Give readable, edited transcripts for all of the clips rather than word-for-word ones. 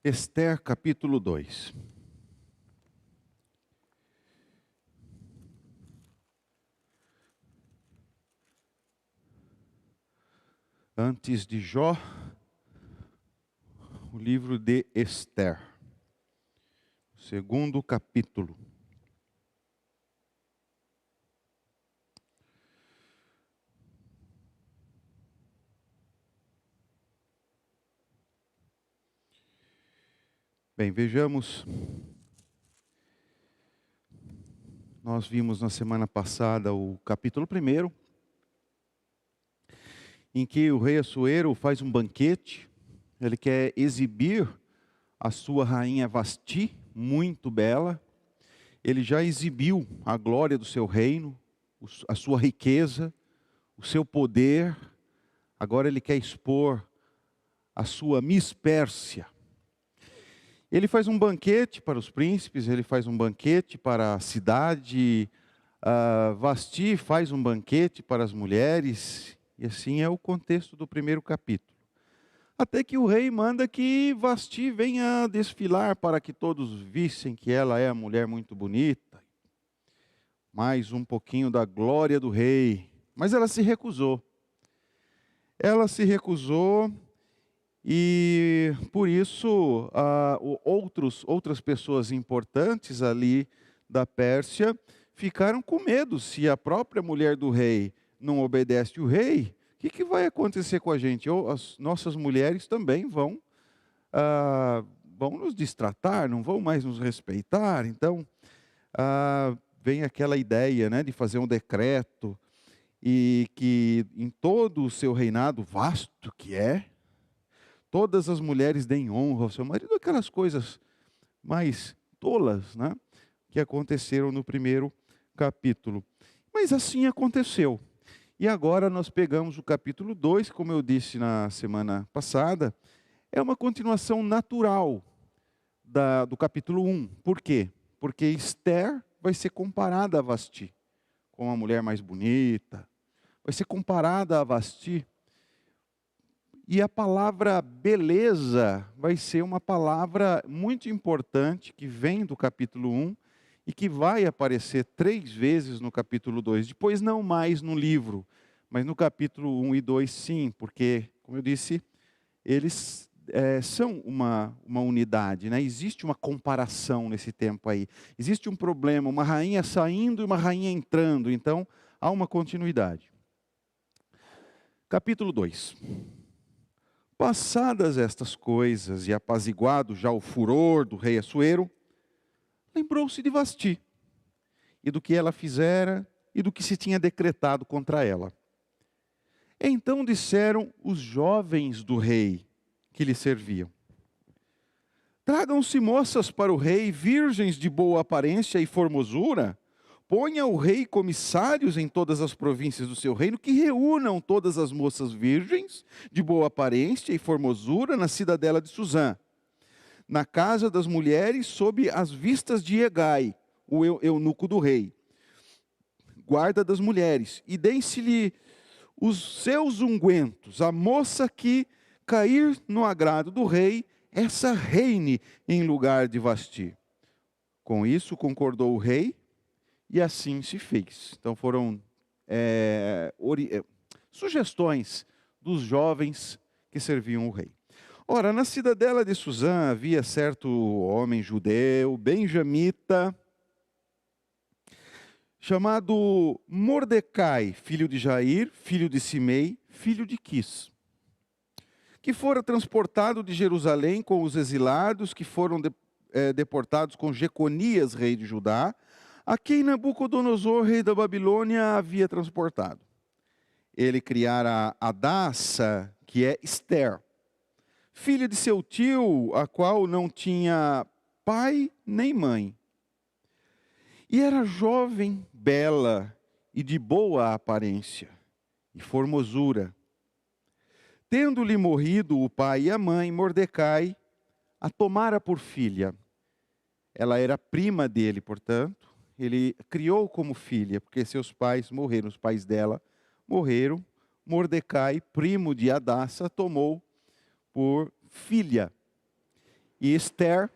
Ester capítulo 2. Antes de Jó, o livro de Ester, segundo capítulo. Bem, vejamos. Nós vimos na semana passada o capítulo 1, em que o rei Assuero faz um banquete. Ele quer exibir a sua rainha Vasti, muito bela. Ele já exibiu a glória do seu reino, a sua riqueza, o seu poder. Agora ele quer expor a sua Miss Pérsia. Ele faz um banquete para os príncipes, ele faz um banquete para a cidade. Vasti faz um banquete para as mulheres. E assim é o contexto do primeiro capítulo. Até que o rei manda que Vasti venha desfilar para que todos vissem que ela é a mulher muito bonita. Mais um pouquinho da glória do rei. Mas ela se recusou. E por isso outras pessoas importantes ali da Pérsia ficaram com medo. Se a própria mulher do rei não obedece o rei, o que vai acontecer com a gente? Ou as nossas mulheres também vão nos destratar, não vão mais nos respeitar. Então vem aquela ideia, né, de fazer um decreto e que em todo o seu reinado vasto que é, todas as mulheres deem honra ao seu marido, aquelas coisas mais tolas, né, que aconteceram no primeiro capítulo. Mas assim aconteceu. E agora nós pegamos o capítulo 2, como eu disse na semana passada, é uma continuação natural do capítulo 1. Por quê? Porque Ester vai ser comparada a Vasti, como a mulher mais bonita, vai ser comparada a Vasti. E a palavra beleza vai ser uma palavra muito importante que vem do capítulo 1 e que vai aparecer 3 vezes no capítulo 2. Depois não mais no livro, mas no capítulo 1 e 2 sim, porque, como eu disse, eles são uma unidade, né? Existe uma comparação nesse tempo aí. Existe um problema, uma rainha saindo e uma rainha entrando, então há uma continuidade. Capítulo 2. Passadas estas coisas e apaziguado já o furor do rei Assuero, lembrou-se de Vasti, e do que ela fizera, e do que se tinha decretado contra ela. Então disseram os jovens do rei que lhe serviam: tragam-se moças para o rei, virgens de boa aparência e formosura. Ponha o rei comissários em todas as províncias do seu reino, que reúnam todas as moças virgens, de boa aparência e formosura, na cidadela de Suzã, na casa das mulheres, sob as vistas de Hegai, o eunuco do rei, guarda das mulheres, e deem-se-lhe os seus ungüentos. A moça que cair no agrado do rei, essa reine em lugar de Vasti. Com isso concordou o rei, e assim se fez. Então foram sugestões dos jovens que serviam o rei. Ora, na cidadela de Suzã havia certo homem judeu, benjamita, chamado Mordecai, filho de Jair, filho de Simei, filho de Quis, que fora transportado de Jerusalém com os exilados que foram deportados com Jeconias, rei de Judá, a quem Nabucodonosor, rei da Babilônia, havia transportado. Ele criara Hadassa, que é Ester, filha de seu tio, a qual não tinha pai nem mãe. E era jovem, bela e de boa aparência e formosura. Tendo-lhe morrido o pai e a mãe, Mordecai a tomara por filha. Ela era prima dele, portanto. Ele criou como filha, porque seus pais morreram, os pais dela morreram. Mordecai, primo de Hadassa, tomou por filha. E Esther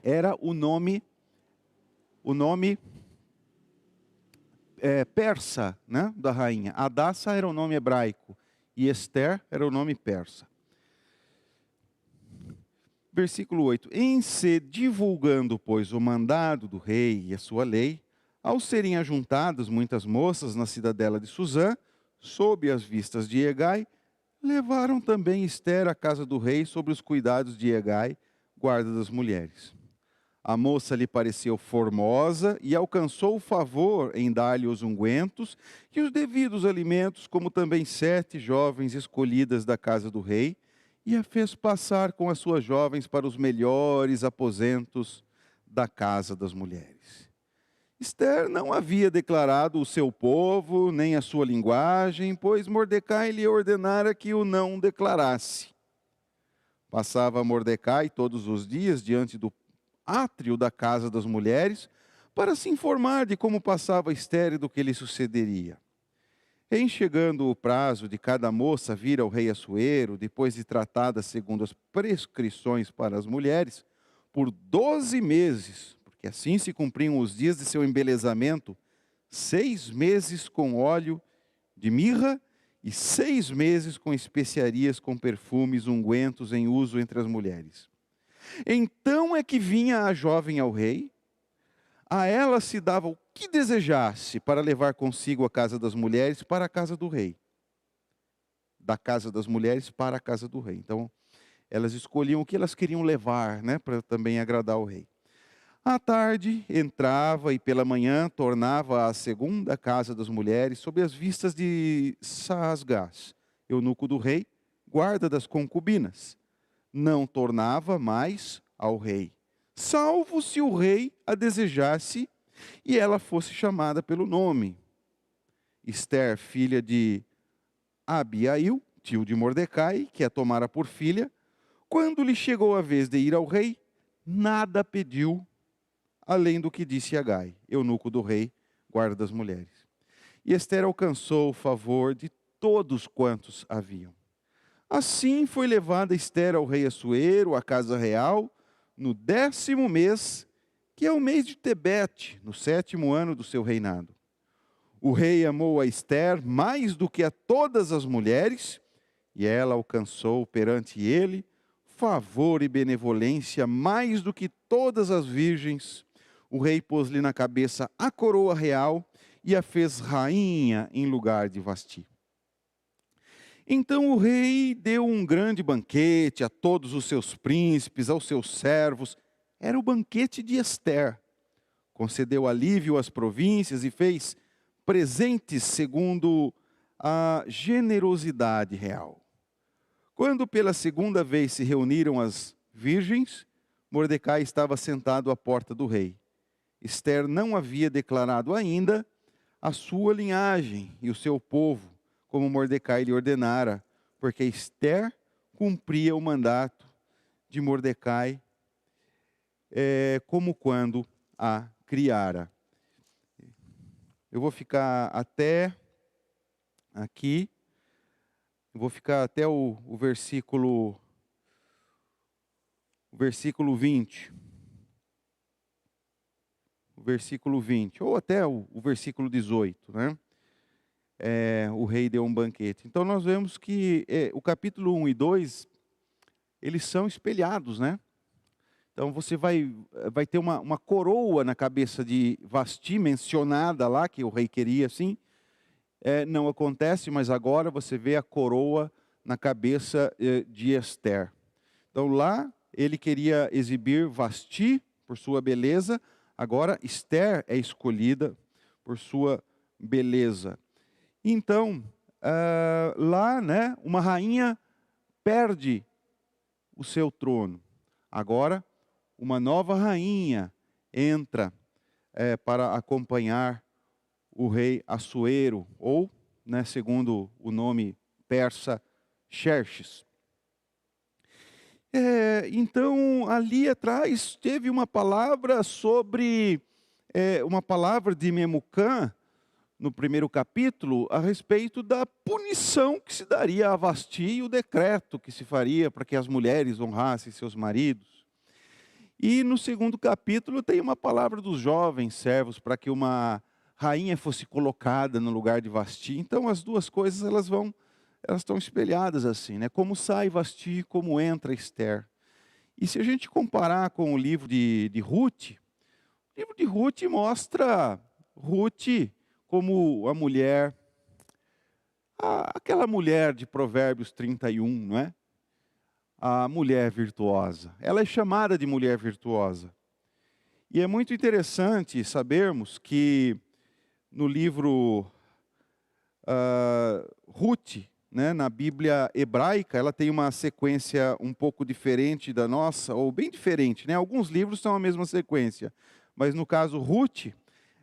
era o nome persa, né, da rainha. Hadassa era o nome hebraico e Esther era o nome persa. Versículo 8. Em se divulgando, pois, o mandado do rei e a sua lei, ao serem ajuntadas muitas moças na cidadela de Susã, sob as vistas de Hegai, levaram também Esther à casa do rei sob os cuidados de Hegai, guarda das mulheres. A moça lhe pareceu formosa e alcançou o favor em dar-lhe os ungüentos e os devidos alimentos, como também 7 jovens escolhidas da casa do rei, e a fez passar com as suas jovens para os melhores aposentos da casa das mulheres. Esther não havia declarado o seu povo, nem a sua linguagem, pois Mordecai lhe ordenara que o não declarasse. Passava Mordecai todos os dias diante do átrio da casa das mulheres, para se informar de como passava Esther e do que lhe sucederia. Em chegando o prazo de cada moça vir ao rei Assuero, depois de tratada segundo as prescrições para as mulheres, por 12 meses, porque assim se cumpriam os dias de seu embelezamento, 6 meses com óleo de mirra e 6 meses com especiarias, com perfumes, ungüentos em uso entre as mulheres. Então é que vinha a jovem ao rei, a ela se dava o que desejasse para levar consigo a casa das mulheres para a casa do rei. Da casa das mulheres para a casa do rei. Então, elas escolhiam o que elas queriam levar, né, para também agradar o rei. À tarde, entrava e pela manhã tornava à segunda casa das mulheres, sob as vistas de Saasgás, eunuco do rei, guarda das concubinas. Não tornava mais ao rei, salvo se o rei a desejasse e ela fosse chamada pelo nome. Esther, filha de Abiail, tio de Mordecai, que a tomara por filha, quando lhe chegou a vez de ir ao rei, nada pediu, além do que disse Hegai, eunuco do rei, guarda das mulheres. E Esther alcançou o favor de todos quantos haviam. Assim foi levada Esther ao rei Assuero, à casa real, no 10º mês, que é o mês de Tebete, no 7º ano do seu reinado. O rei amou a Esther mais do que a todas as mulheres, e ela alcançou perante ele favor e benevolência mais do que todas as virgens. O rei pôs-lhe na cabeça a coroa real e a fez rainha em lugar de Vasti. Então o rei deu um grande banquete a todos os seus príncipes, aos seus servos. Era o banquete de Esther. Concedeu alívio às províncias e fez presentes segundo a generosidade real. Quando pela segunda vez se reuniram as virgens, Mordecai estava sentado à porta do rei. Esther não havia declarado ainda a sua linhagem e o seu povo, como Mordecai lhe ordenara, porque Esther cumpria o mandato de Mordecai, como quando a criara. Eu vou ficar até aqui, vou ficar até o versículo 20. O versículo 20, ou até o versículo 18, né? O rei deu um banquete. Então nós vemos que o capítulo 1 e 2, eles são espelhados, né? Então você vai ter uma coroa na cabeça de Vasti, mencionada lá, que o rei queria, assim. Não acontece, mas agora você vê a coroa na cabeça de Esther. Então lá ele queria exibir Vasti por sua beleza, agora Esther é escolhida por sua beleza. Então, lá, né, uma rainha perde o seu trono. Agora, uma nova rainha entra para acompanhar o rei Assuero, ou, né, segundo o nome persa, Xerxes. Então, ali atrás, teve uma palavra sobre, uma palavra de Memucã, no primeiro capítulo, a respeito da punição que se daria a Vasti e o decreto que se faria para que as mulheres honrassem seus maridos. E no segundo capítulo tem uma palavra dos jovens servos para que uma rainha fosse colocada no lugar de Vasti. Então as duas coisas elas estão espelhadas assim, né? Como sai Vasti, como entra Esther. E se a gente comparar com o livro de Ruth, o livro de Ruth mostra Ruth como a mulher, aquela mulher de Provérbios 31, não é? A mulher virtuosa. Ela é chamada de mulher virtuosa. E é muito interessante sabermos que no livro Ruth, né, na Bíblia hebraica, ela tem uma sequência um pouco diferente da nossa, ou bem diferente, né? Alguns livros são a mesma sequência, mas no caso Ruth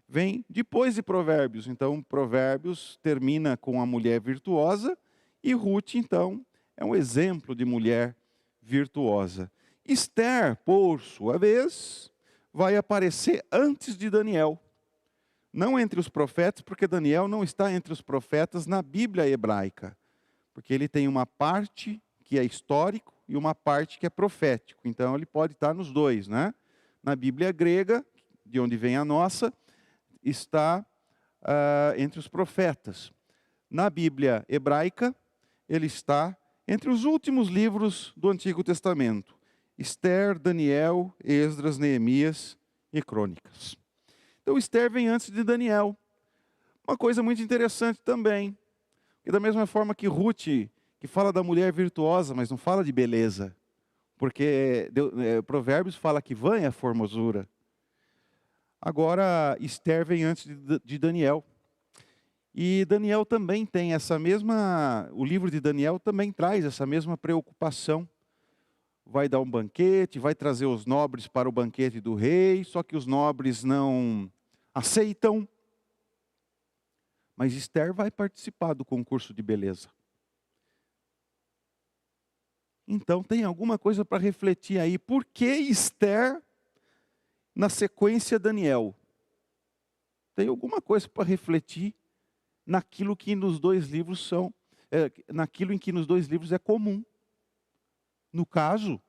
vem depois de Provérbios. Então Provérbios termina com a mulher virtuosa e Ruth então é um exemplo de mulher virtuosa. Esther, por sua vez, vai aparecer antes de Daniel. Não entre os profetas, porque Daniel não está entre os profetas na Bíblia hebraica. Porque ele tem uma parte que é histórico e uma parte que é profético. Então ele pode estar nos dois, né? Na Bíblia grega, de onde vem a nossa, está entre os profetas. Na Bíblia hebraica, ele está entre os últimos livros do Antigo Testamento. Esther, Daniel, Esdras, Neemias e Crônicas. Então Esther vem antes de Daniel. Uma coisa muito interessante também. E da mesma forma que Ruth, que fala da mulher virtuosa, mas não fala de beleza. Porque Provérbios fala que vã é a formosura. Agora Esther vem antes de Daniel. E Daniel também tem essa mesma, o livro de Daniel também traz essa mesma preocupação. Vai dar um banquete, vai trazer os nobres para o banquete do rei, só que os nobres não aceitam. Mas Esther vai participar do concurso de beleza. Então tem alguma coisa para refletir aí. Por que Esther na sequência Daniel? Tem alguma coisa para refletir naquilo que nos dois livros naquilo em que nos dois livros é comum. No caso,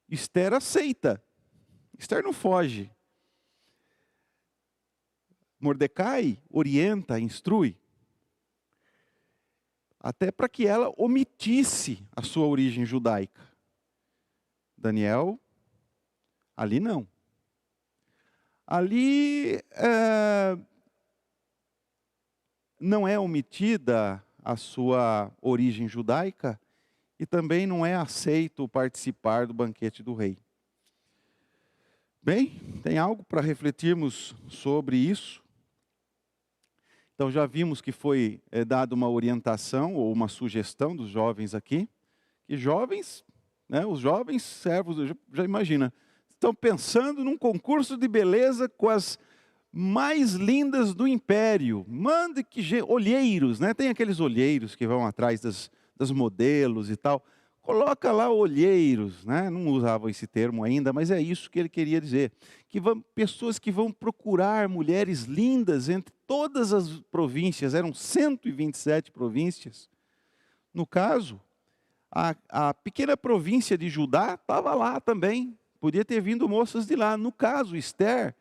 Esther aceita. Esther não foge. Mordecai orienta, instrui. Até para que ela omitisse a sua origem judaica. Daniel, ali não. Ali não é omitida a sua origem judaica e também não é aceito participar do banquete do rei. Bem, tem algo para refletirmos sobre isso? Então já vimos que foi dada uma orientação ou uma sugestão dos jovens aqui, que jovens, né, os jovens servos, já imagina, estão pensando num concurso de beleza com as mais lindas do império. Mande que olheiros, né? Tem aqueles olheiros que vão atrás das modelos e tal. Coloca lá olheiros, né? Não usavam esse termo ainda, mas é isso que ele queria dizer. Pessoas que vão procurar mulheres lindas entre todas as províncias, eram 127 províncias. No caso, a pequena província de Judá estava lá também, podia ter vindo moças de lá. No caso, Esther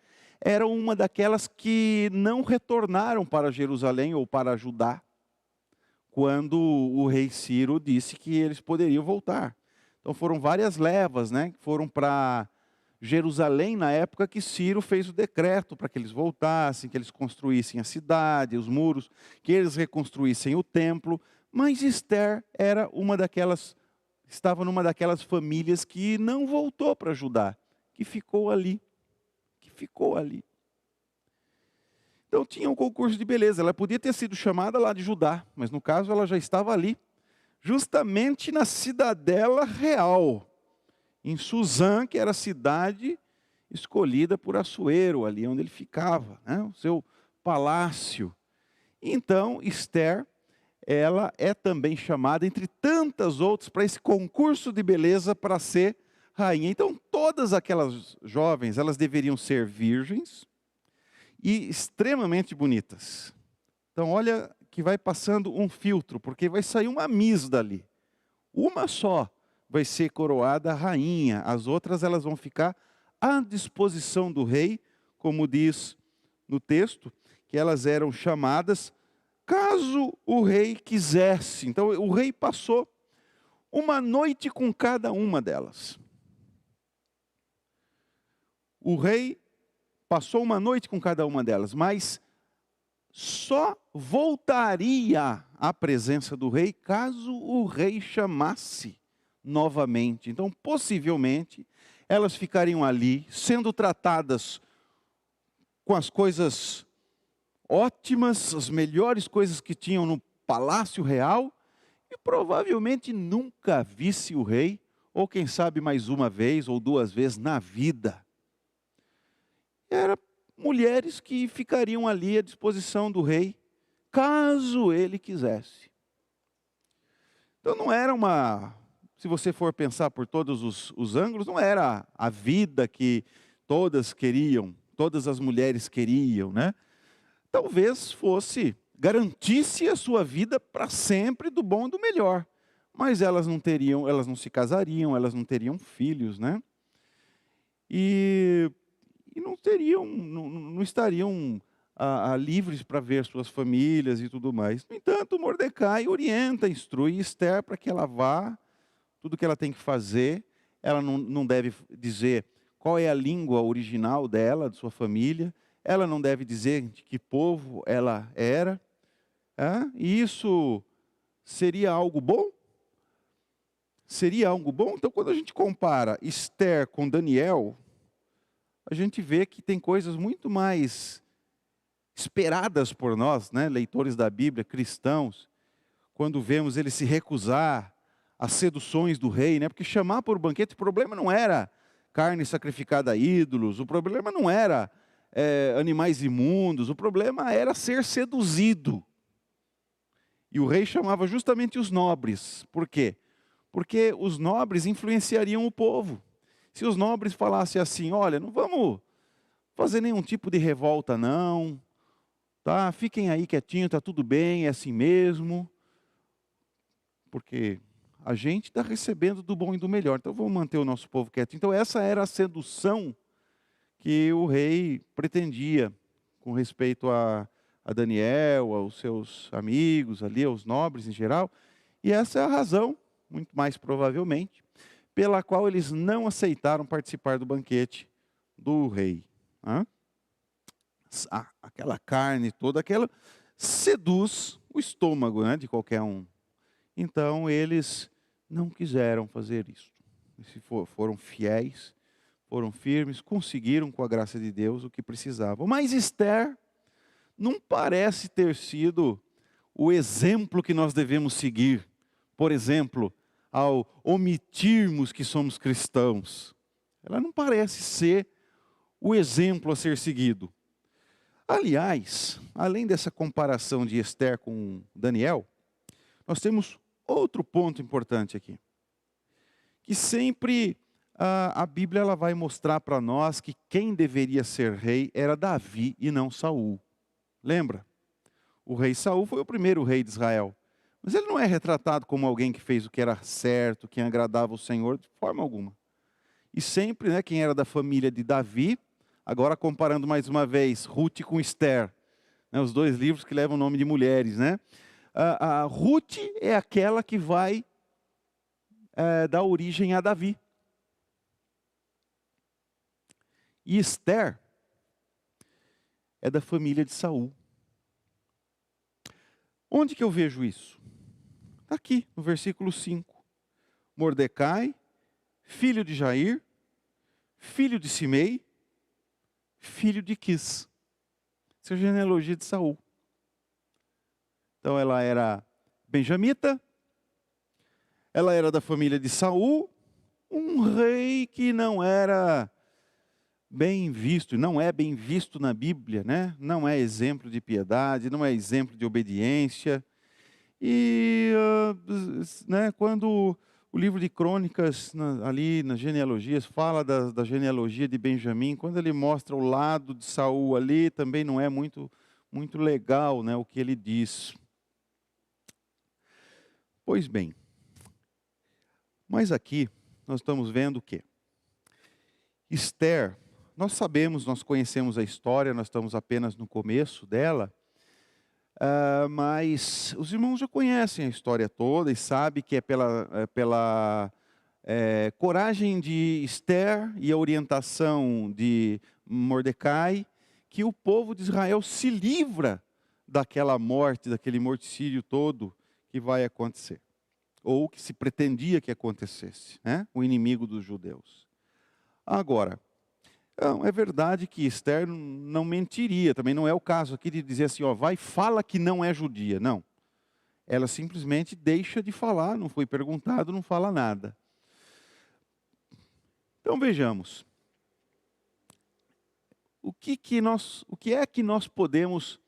era uma daquelas que não retornaram para Jerusalém ou para Judá, quando o rei Ciro disse que eles poderiam voltar. Então foram várias levas, né, que foram para Jerusalém na época que Ciro fez o decreto para que eles voltassem, que eles construíssem a cidade, os muros, que eles reconstruíssem o templo. Mas Esther era estava numa daquelas famílias que não voltou para Judá, que ficou ali. Então tinha um concurso de beleza, ela podia ter sido chamada lá de Judá, mas no caso ela já estava ali, justamente na cidadela real, em Suzã, que era a cidade escolhida por Assuero, ali onde ele ficava, né? O seu palácio. Então Esther, ela é também chamada, entre tantas outras, para esse concurso de beleza para ser rainha. Então todas aquelas jovens, elas deveriam ser virgens e extremamente bonitas. Então olha que vai passando um filtro, porque vai sair uma Miss dali. Uma só vai ser coroada rainha, as outras elas vão ficar à disposição do rei, como diz no texto, que elas eram chamadas caso o rei quisesse. Então o rei passou uma noite com cada uma delas. O rei passou uma noite com cada uma delas, mas só voltaria à presença do rei caso o rei chamasse novamente. Então, possivelmente, elas ficariam ali, sendo tratadas com as coisas ótimas, as melhores coisas que tinham no palácio real, e provavelmente nunca visse o rei, ou quem sabe mais uma vez ou duas vezes na vida. Eram mulheres que ficariam ali à disposição do rei, caso ele quisesse. Então não era se você for pensar por todos os ângulos, não era a vida que todas queriam, todas as mulheres queriam, né? Talvez garantisse a sua vida para sempre do bom e do melhor. Mas elas não se casariam, elas não teriam filhos, né? E não estariam livres para ver suas famílias e tudo mais. No entanto, Mordecai orienta, instrui Esther para que ela vá, tudo que ela tem que fazer. Ela não deve dizer qual é a língua original dela, de sua família. Ela não deve dizer de que povo ela era. E isso seria algo bom? Seria algo bom? Então, quando a gente compara Esther com Daniel, a gente vê que tem coisas muito mais esperadas por nós, né, leitores da Bíblia, cristãos, quando vemos ele se recusar às seduções do rei, né, porque chamar por banquete, o problema não era carne sacrificada a ídolos, o problema não era animais imundos, o problema era ser seduzido. E o rei chamava justamente os nobres. Por quê? Porque os nobres influenciariam o povo. Se os nobres falassem assim, olha, não vamos fazer nenhum tipo de revolta não, tá? Fiquem aí quietinho, tá tudo bem, é assim mesmo. Porque a gente está recebendo do bom e do melhor, então vamos manter o nosso povo quieto. Então essa era a sedução que o rei pretendia com respeito a Daniel, aos seus amigos ali, aos nobres em geral. E essa é a razão, muito mais provavelmente, pela qual eles não aceitaram participar do banquete do rei. Aquela carne toda, aquela seduz o estômago, né, de qualquer um. Então eles não quiseram fazer isso. Foram fiéis, foram firmes, conseguiram com a graça de Deus o que precisavam. Mas Esther não parece ter sido o exemplo que nós devemos seguir. Por exemplo, ao omitirmos que somos cristãos. Ela não parece ser o exemplo a ser seguido. Aliás, além dessa comparação de Esther com Daniel, nós temos outro ponto importante aqui. Que sempre a Bíblia ela vai mostrar para nós que quem deveria ser rei era Davi e não Saul. Lembra? O rei Saul foi o primeiro rei de Israel. Mas ele não é retratado como alguém que fez o que era certo, quem agradava o Senhor, de forma alguma. E sempre, né, quem era da família de Davi, agora comparando mais uma vez, Ruth com Esther, né, os dois livros que levam o nome de mulheres, né? A Ruth é aquela que vai dar origem a Davi. E Esther é da família de Saul. Onde que eu vejo isso? Aqui, no versículo 5. Mordecai, filho de Jair, filho de Simei, filho de Quis. Essa é a genealogia de Saul. Então ela era benjamita, ela era da família de Saul, um rei que não era bem visto, não é bem visto na Bíblia, né? Não é exemplo de piedade, não é exemplo de obediência. E né, quando o livro de Crônicas, ali nas genealogias, fala da genealogia de Benjamim, quando ele mostra o lado de Saul ali, também não é muito legal, né, o que ele diz. Pois bem, mas aqui nós estamos vendo o quê? Esther, nós sabemos, nós conhecemos a história, nós estamos apenas no começo dela, mas os irmãos já conhecem a história toda e sabem que é pela coragem de Esther e a orientação de Mordecai que o povo de Israel se livra daquela morte, daquele morticídio todo que vai acontecer, ou que se pretendia que acontecesse, né? O inimigo dos judeus. Agora, não, é verdade que Esther não mentiria, também não é o caso aqui de dizer assim, ó, vai, fala que não é judia, não. Ela simplesmente deixa de falar, não foi perguntado, não fala nada. Então vejamos, o que é que nós podemos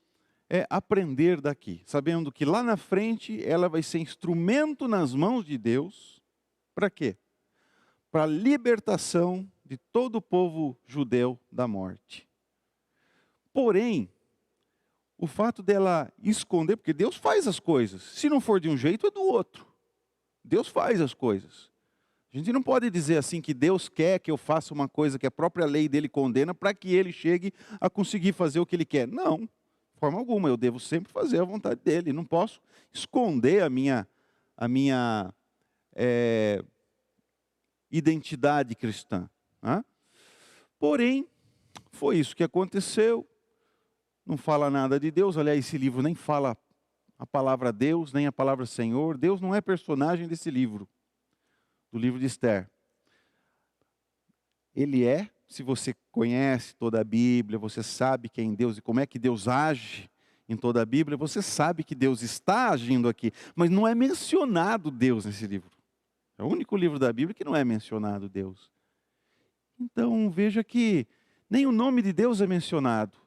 aprender daqui? Sabendo que lá na frente ela vai ser instrumento nas mãos de Deus, para quê? Para a libertação de todo o povo judeu da morte. Porém, o fato dela esconder, porque Deus faz as coisas, se não for de um jeito é do outro. Deus faz as coisas. A gente não pode dizer assim que Deus quer que eu faça uma coisa que a própria lei dele condena para que ele chegue a conseguir fazer o que ele quer. Não, de forma alguma, eu devo sempre fazer a vontade dele. Não posso esconder a minha identidade cristã. Né? Porém, foi isso que aconteceu. Não fala nada de Deus. Aliás, esse livro nem fala a palavra Deus, nem a palavra Senhor. Deus não é personagem desse livro. Do livro de Esther. Ele se você conhece toda a Bíblia, você sabe quem é Deus e como é que Deus age em toda a Bíblia, você sabe que Deus está agindo aqui, mas não é mencionado Deus nesse livro. É o único livro da Bíblia que não é mencionado Deus. Então veja que nem o nome de Deus é mencionado.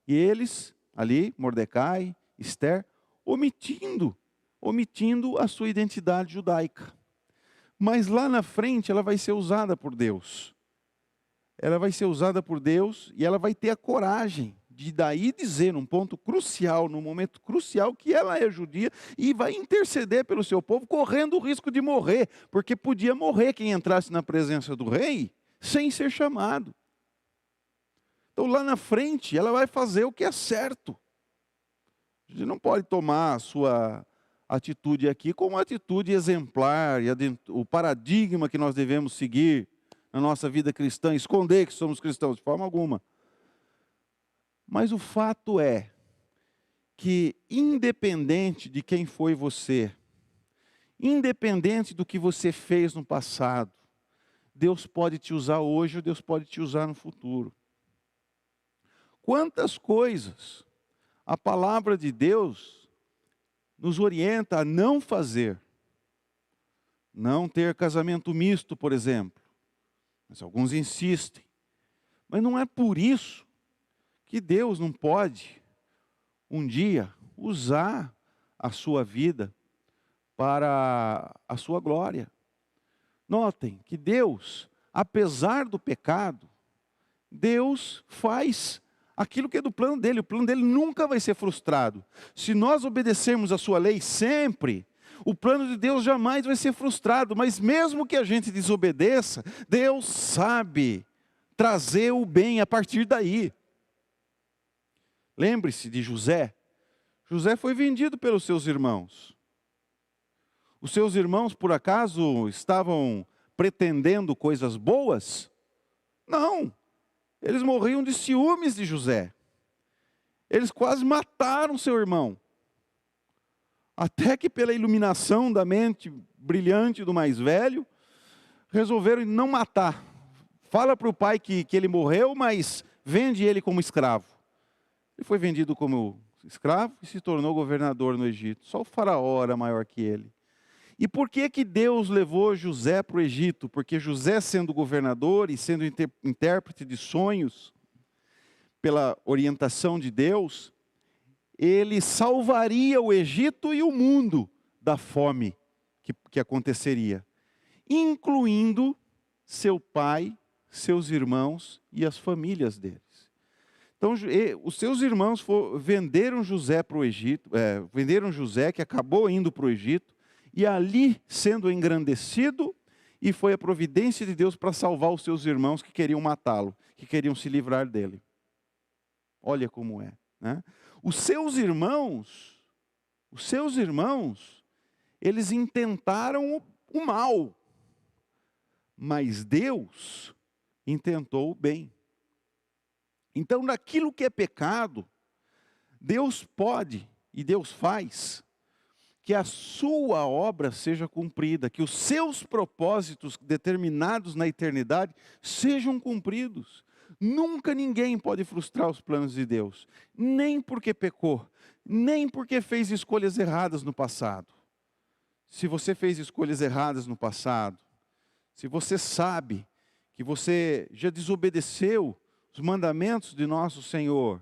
E eles, ali, Mordecai, Esther, omitindo a sua identidade judaica. Mas lá na frente ela vai ser usada por Deus. Ela vai ser usada por Deus e ela vai ter a coragem de daí dizer, num ponto crucial, num momento crucial, que ela é judia e vai interceder pelo seu povo, correndo o risco de morrer, porque podia morrer quem entrasse na presença do rei sem ser chamado. Então lá na frente ela vai fazer o que é certo. A gente não pode tomar a sua atitude aqui como uma atitude exemplar, e o paradigma que nós devemos seguir na nossa vida cristã, esconder que somos cristãos, de forma alguma. Mas o fato é que, independente de quem foi você, independente do que você fez no passado, Deus pode te usar hoje ou Deus pode te usar no futuro. Quantas coisas a palavra de Deus nos orienta a não fazer. Não ter casamento misto, por exemplo. Mas alguns insistem. Mas não é por isso que Deus não pode, um dia, usar a sua vida para a sua glória. Notem que Deus, apesar do pecado, Deus faz aquilo que é do plano dele. O plano dele nunca vai ser frustrado. Se nós obedecermos a sua lei sempre, o plano de Deus jamais vai ser frustrado. Mas mesmo que a gente desobedeça, Deus sabe trazer o bem a partir daí. Lembre-se de José. José foi vendido pelos seus irmãos. Os seus irmãos, por acaso, estavam pretendendo coisas boas? Não. Eles morriam de ciúmes de José. Eles quase mataram seu irmão. Até que pela iluminação da mente brilhante do mais velho, resolveram não matar. Fala para o pai que ele morreu, mas vende ele como escravo. Ele foi vendido como escravo e se tornou governador no Egito. Só o faraó era maior que ele. E por que Deus levou José para o Egito? Porque José, sendo governador e sendo intérprete de sonhos, pela orientação de Deus, ele salvaria o Egito e o mundo da fome que aconteceria, incluindo seu pai, seus irmãos e as famílias deles. Então, os seus irmãos venderam José para o Egito, venderam José, que acabou indo para o Egito, e ali sendo engrandecido e foi a providência de Deus para salvar os seus irmãos que queriam matá-lo, que queriam se livrar dele. Olha como é, né? Os seus irmãos, eles intentaram o mal, mas Deus intentou o bem. Então, naquilo que é pecado, Deus pode e Deus faz que a sua obra seja cumprida, que os seus propósitos determinados na eternidade sejam cumpridos. Nunca ninguém pode frustrar os planos de Deus, nem porque pecou, nem porque fez escolhas erradas no passado. Se você fez escolhas erradas no passado, se você sabe que você já desobedeceu os mandamentos de nosso Senhor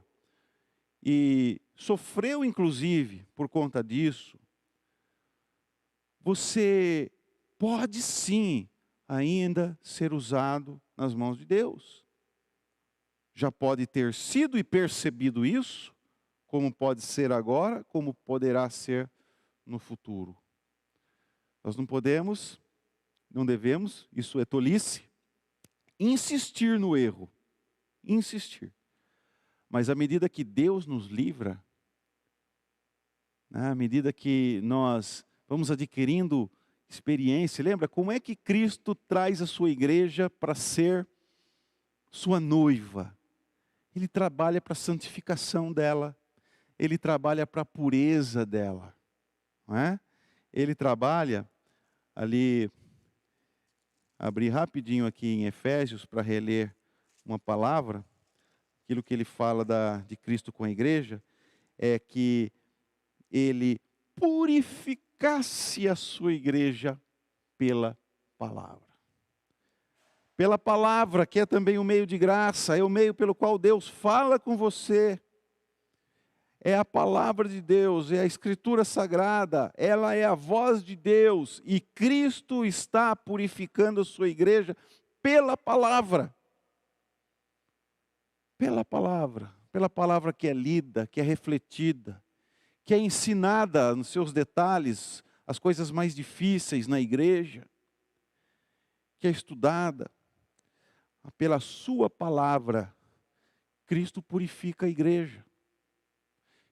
e sofreu inclusive por conta disso, você pode sim ainda ser usado nas mãos de Deus. Já pode ter sido e percebido isso, como pode ser agora, como poderá ser no futuro. Nós não podemos, não devemos, isso é tolice, insistir no erro. Insistir. Mas à medida que Deus nos livra, né, à medida que nós vamos adquirindo experiência, lembra como é que Cristo traz a sua igreja para ser sua noiva? Ele trabalha para a santificação dela, ele trabalha para a pureza dela, não é? Ele trabalha ali, abri rapidinho aqui em Efésios para reler uma palavra, aquilo que ele fala de Cristo com a igreja, é que ele purificasse a sua igreja pela palavra. Pela palavra, que é também um meio de graça, é o meio pelo qual Deus fala com você. É a palavra de Deus, é a Escritura Sagrada, ela é a voz de Deus, e Cristo está purificando a sua igreja pela palavra. Pela palavra que é lida, que é refletida, que é ensinada nos seus detalhes, as coisas mais difíceis na igreja, que é estudada. Pela sua palavra, Cristo purifica a igreja.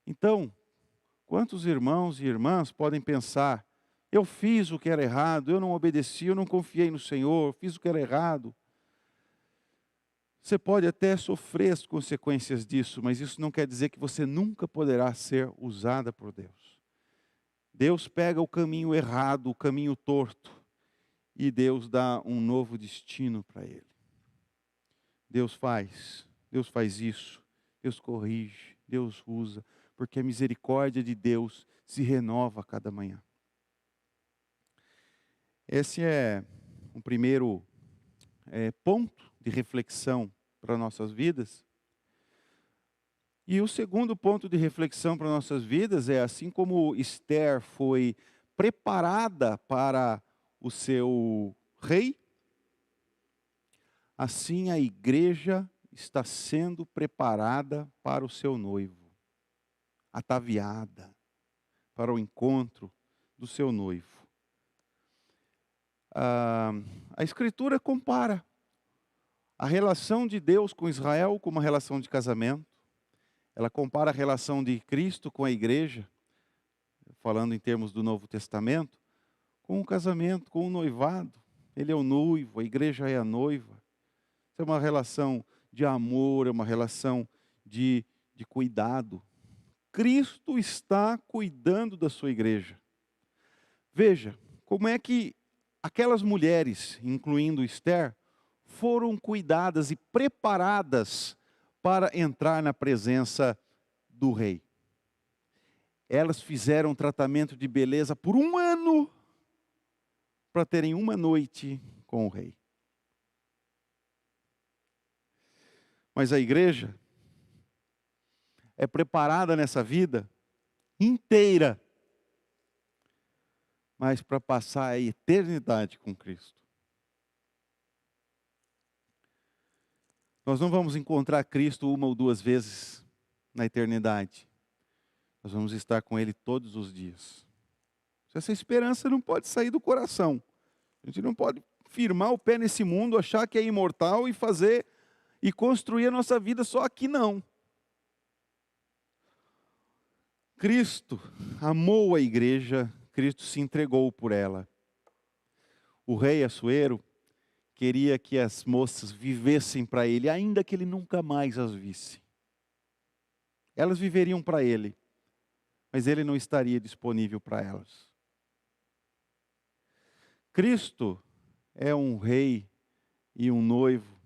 Então, quantos irmãos e irmãs podem pensar, eu fiz o que era errado, eu não obedeci, eu não confiei no Senhor, fiz o que era errado. Você pode até sofrer as consequências disso, mas isso não quer dizer que você nunca poderá ser usada por Deus. Deus pega o caminho errado, o caminho torto, e Deus dá um novo destino para ele. Deus faz isso, Deus corrige, Deus usa, porque a misericórdia de Deus se renova a cada manhã. Esse é o primeiro ponto de reflexão para nossas vidas. E o segundo ponto de reflexão para nossas vidas é, assim como Esther foi preparada para o seu rei, assim a igreja está sendo preparada para o seu noivo, ataviada para o encontro do seu noivo. A Escritura compara a relação de Deus com Israel com uma relação de casamento. Ela compara a relação de Cristo com a igreja, falando em termos do Novo Testamento, com o casamento, com o noivado. Ele é o noivo, a igreja é a noiva. É uma relação de amor, é uma relação de cuidado. Cristo está cuidando da sua igreja. Veja, como é que aquelas mulheres, incluindo Esther, foram cuidadas e preparadas para entrar na presença do rei. Elas fizeram tratamento de beleza por 1 ano, para terem uma noite com o rei. Mas a igreja é preparada nessa vida inteira, mas para passar a eternidade com Cristo. Nós não vamos encontrar Cristo 1 ou 2 vezes na eternidade. Nós vamos estar com Ele todos os dias. Essa esperança não pode sair do coração. A gente não pode firmar o pé nesse mundo, achar que é imortal e fazer e construir a nossa vida só aqui não. Cristo amou a igreja, Cristo se entregou por ela. O rei Assuero queria que as moças vivessem para ele, ainda que ele nunca mais as visse. Elas viveriam para ele, mas ele não estaria disponível para elas. Cristo é um rei e um noivo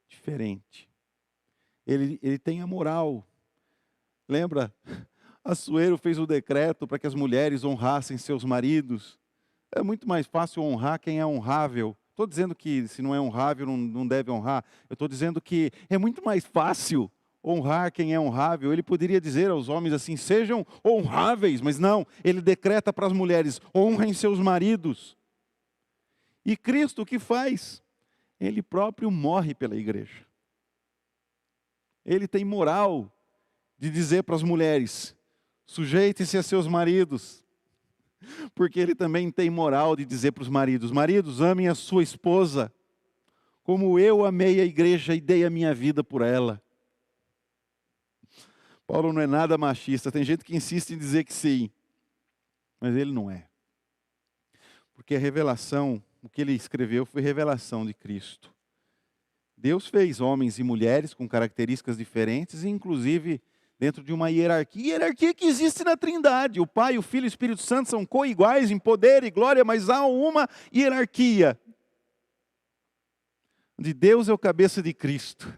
diferente. Ele tem a moral. Lembra? Assuero fez o decreto para que as mulheres honrassem seus maridos. É muito mais fácil honrar quem é honrável. Estou dizendo que se não é honrável, não deve honrar. Eu estou dizendo que é muito mais fácil honrar quem é honrável. Ele poderia dizer aos homens assim, sejam honráveis, mas não. Ele decreta para as mulheres, honrem seus maridos. E Cristo o que faz? Ele próprio morre pela igreja. Ele tem moral de dizer para as mulheres, sujeitem-se a seus maridos. Porque ele também tem moral de dizer para os maridos, maridos, amem a sua esposa, como eu amei a igreja e dei a minha vida por ela. Paulo não é nada machista, tem gente que insiste em dizer que sim, mas ele não é. Porque a revelação, o que ele escreveu foi revelação de Cristo. Deus fez homens e mulheres com características diferentes, e inclusive dentro de uma hierarquia que existe na Trindade. O Pai, o Filho e o Espírito Santo são coiguais em poder e glória, mas há uma hierarquia. De Deus é o cabeça de Cristo.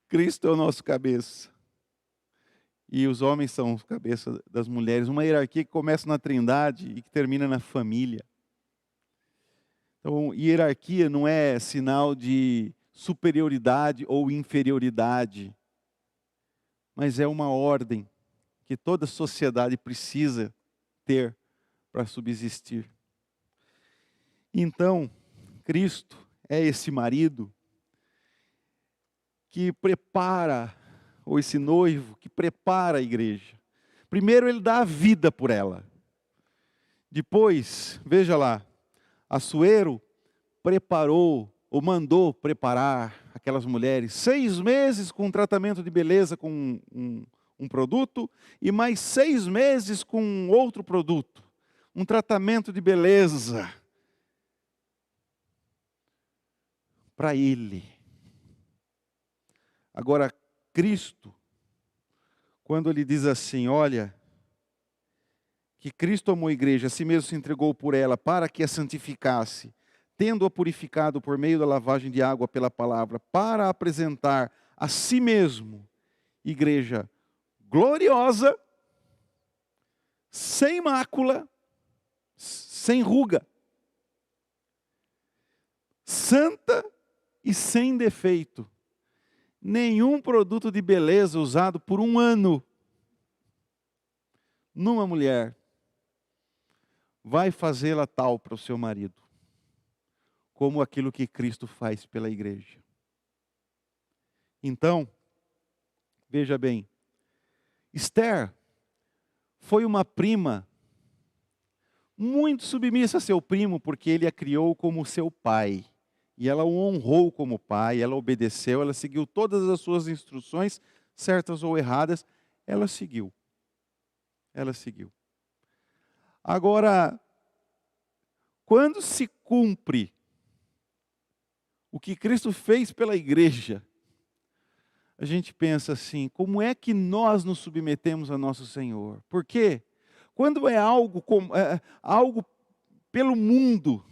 Cristo é o nosso cabeça. E os homens são os cabeças das mulheres. Uma hierarquia que começa na Trindade e que termina na família. Então, hierarquia não é sinal de superioridade ou inferioridade, mas é uma ordem que toda sociedade precisa ter para subsistir. Então, Cristo é esse marido que prepara, ou esse noivo que prepara a igreja. Primeiro ele dá a vida por ela. Depois, veja lá, Assuero preparou, ou mandou preparar aquelas mulheres 6 meses com tratamento de beleza com um produto, e mais 6 meses com outro produto. Um tratamento de beleza para ele. Agora, Cristo, quando ele diz assim, olha, que Cristo amou a igreja, a si mesmo se entregou por ela, para que a santificasse, tendo-a purificado por meio da lavagem de água pela palavra, para apresentar a si mesmo, igreja gloriosa, sem mácula, sem ruga, santa e sem defeito. Nenhum produto de beleza usado por 1 ano numa mulher vai fazê-la tal para o seu marido, como aquilo que Cristo faz pela igreja. Então, veja bem, Esther foi uma prima muito submissa a seu primo, porque ele a criou como seu pai. E ela o honrou como pai, ela obedeceu, ela seguiu todas as suas instruções, certas ou erradas, ela seguiu. Ela seguiu. Agora, quando se cumpre o que Cristo fez pela igreja, a gente pensa assim, como é que nós nos submetemos a nosso Senhor? Por quê? Quando é algo pelo mundo,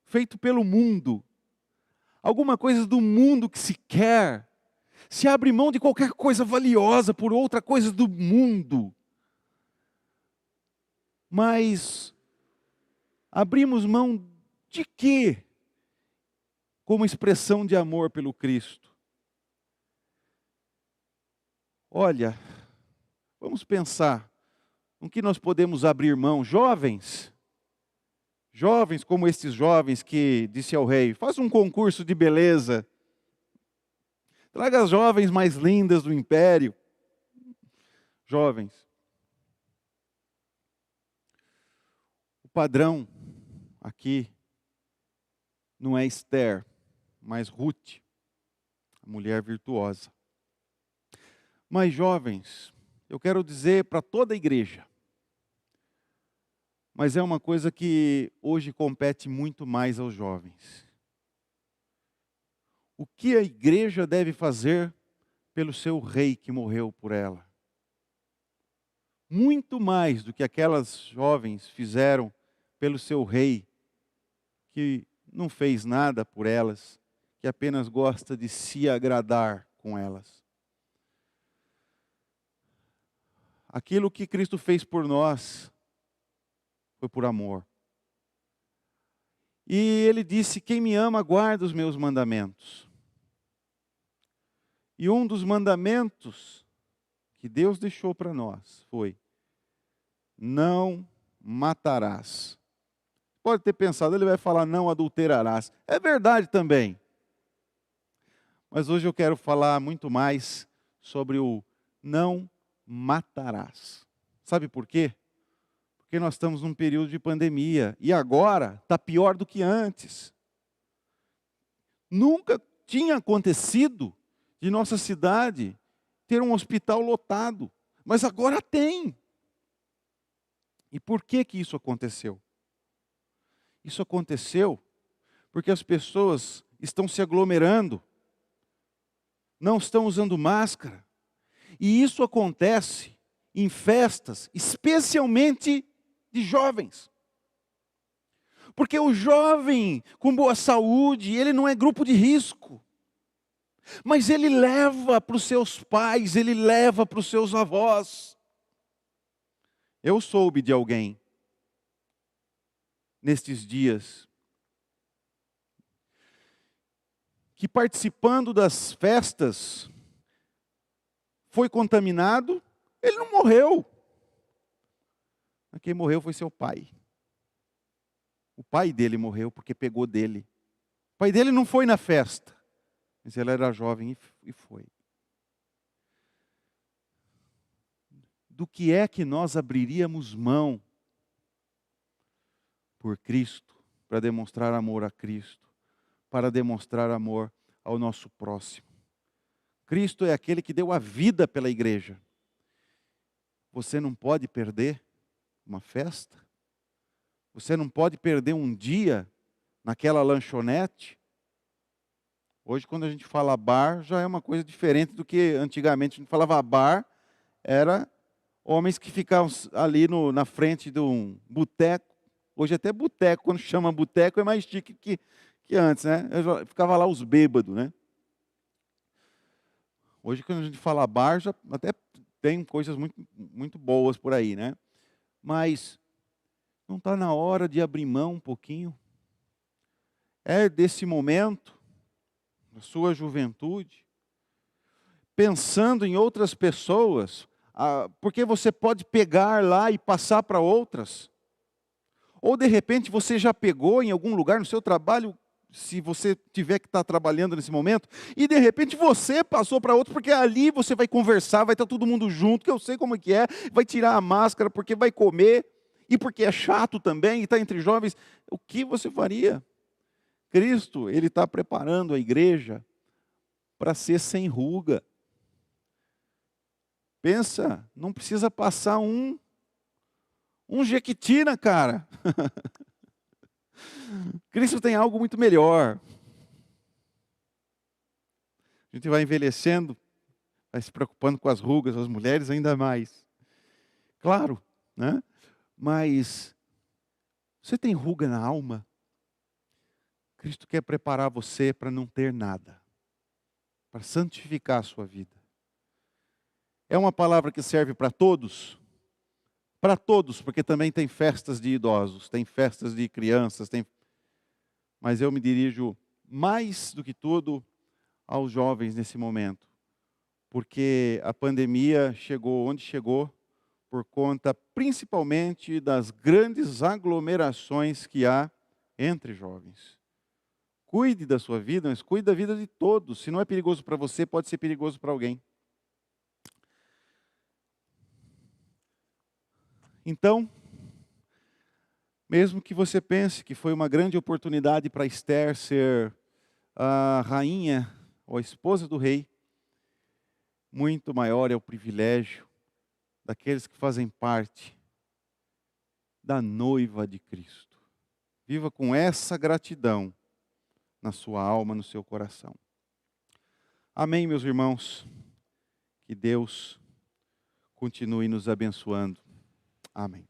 feito pelo mundo, alguma coisa do mundo que se quer, se abre mão de qualquer coisa valiosa por outra coisa do mundo. Mas abrimos mão de quê? Como expressão de amor pelo Cristo. Olha, vamos pensar no que nós podemos abrir mão. Jovens como estes jovens que disse ao rei, faça um concurso de beleza. Traga as jovens mais lindas do império. Jovens. O padrão aqui Não é Esther, mas Ruth, a mulher virtuosa. Mas jovens, eu quero dizer para toda a igreja, mas é uma coisa que hoje compete muito mais aos jovens. O que a igreja deve fazer pelo seu rei que morreu por ela? Muito mais do que aquelas jovens fizeram pelo seu rei, que não fez nada por elas, que apenas gosta de se agradar com elas. Aquilo que Cristo fez por nós foi por amor. E ele disse: quem me ama, guarda os meus mandamentos. E um dos mandamentos que Deus deixou para nós foi: não matarás. Pode ter pensado, ele vai falar não adulterarás. É verdade também. Mas hoje eu quero falar muito mais sobre o não matarás. Sabe por quê? Porque nós estamos num período de pandemia e agora está pior do que antes. Nunca tinha acontecido de nossa cidade ter um hospital lotado, mas agora tem. E por que que isso aconteceu? Isso aconteceu porque as pessoas estão se aglomerando, não estão usando máscara, e isso acontece em festas, especialmente de jovens. Porque o jovem com boa saúde, ele não é grupo de risco. Mas ele leva para os seus pais, ele leva para os seus avós. Eu soube de alguém, nestes dias, que participando das festas, foi contaminado, ele não morreu. Mas quem morreu foi seu pai. O pai dele morreu porque pegou dele. O pai dele não foi na festa, mas ele era jovem e foi. Do que é que nós abriríamos mão por Cristo, para demonstrar amor a Cristo, para demonstrar amor ao nosso próximo? Cristo é aquele que deu a vida pela igreja. Você não pode perder uma festa? Você não pode perder um dia naquela lanchonete? Hoje, quando a gente fala bar, já é uma coisa diferente do que antigamente. A gente falava bar, era homens que ficavam ali na frente de um boteco. Hoje até boteco, quando chama boteco, é mais chique que antes, né? Ficava lá os bêbados, né? Hoje, quando a gente fala bar, já até tem coisas muito, muito boas por aí, né? Mas não está na hora de abrir mão um pouquinho? É desse momento, na sua juventude, pensando em outras pessoas, porque você pode pegar lá e passar para outras. Ou de repente você já pegou em algum lugar no seu trabalho, se você tiver que estar trabalhando nesse momento, e de repente você passou para outro, porque ali você vai conversar, vai estar todo mundo junto, que eu sei como é que é, vai tirar a máscara porque vai comer, e porque é chato também, e está entre jovens. O que você faria? Cristo, Ele está preparando a igreja para ser sem ruga. Pensa, não precisa passar um jequiti na cara. Cristo tem algo muito melhor. A gente vai envelhecendo, vai se preocupando com as rugas, as mulheres ainda mais. Claro, né? Mas você tem ruga na alma? Cristo quer preparar você para não ter nada, para santificar a sua vida. É uma palavra que serve para todos? Para todos, porque também tem festas de idosos, tem festas de crianças, mas eu me dirijo mais do que tudo aos jovens nesse momento, porque a pandemia chegou onde chegou por conta principalmente das grandes aglomerações que há entre jovens. Cuide da sua vida, mas cuide da vida de todos. Se não é perigoso para você, pode ser perigoso para alguém. Então, Mesmo que você pense que foi uma grande oportunidade para Esther ser a rainha ou a esposa do rei, muito maior é o privilégio daqueles que fazem parte da noiva de Cristo. Viva com essa gratidão na sua alma, no seu coração. Amém, meus irmãos. Que Deus continue nos abençoando. Amém.